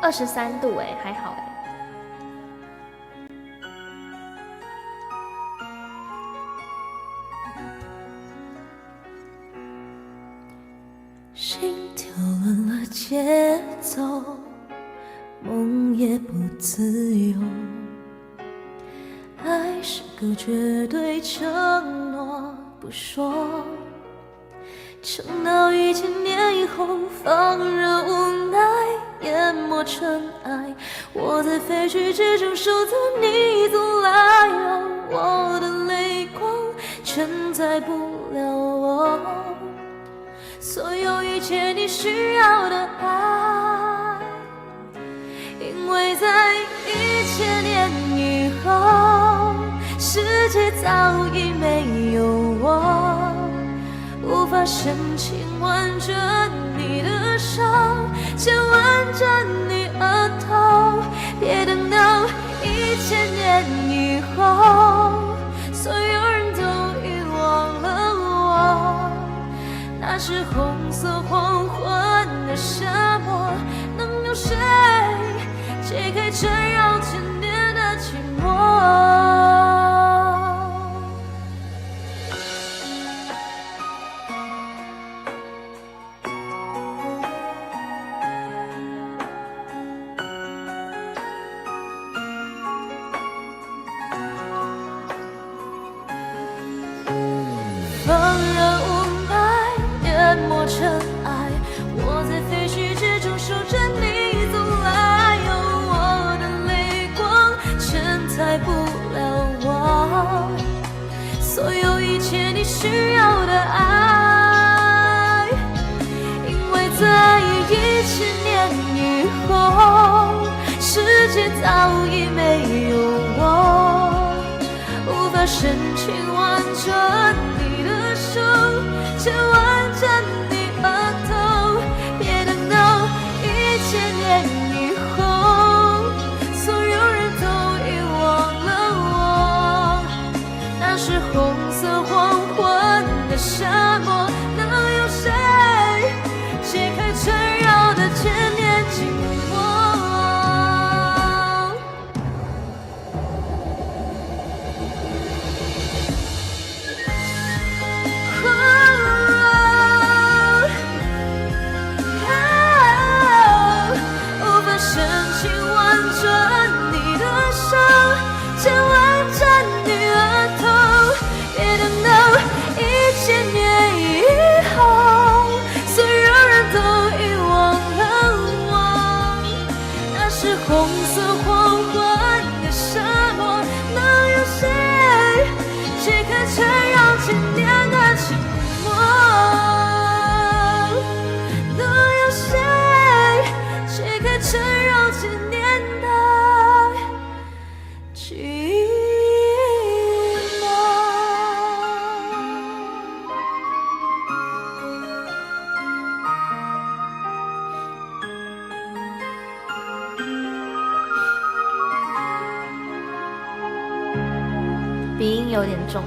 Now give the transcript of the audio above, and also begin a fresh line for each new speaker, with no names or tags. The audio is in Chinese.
23度哎，还好哎。
心跳乱了节奏，梦也不自由。爱是个绝对承诺，不说。撑到1000年以后，放任无奈淹没尘埃。我在废墟之中守着你从来，我的泪光承载不了我所有一切你需要的爱，因为在1000年以后，世界早已没有我，无法深情挽着你的手，牵挽着你额头。别等到1000年以后，所有人都遗忘了我。那是红色黄昏的沙漠，能有谁解开缠绕千年的寂寞？放任无奈淹没尘埃，我在废墟之中守着你从来，我的泪光承载不了我所有一切你需要的爱，因为在1000年以后，世界早已没有我，无法深情挽着你的手，牵挽着你额头。别等到1000年以后，所有人都遗忘了我。那是红色黄昏的沙漠，能有谁解开缠绕的千年寂寞？牵挽着你额头，别等到1000年以后，所有人都遗忘了我。那是红色黄昏的沙漠，能有谁解开缠绕千年的寂寞？能有谁解开缠绕千年的寂寞？
鼻音有点重。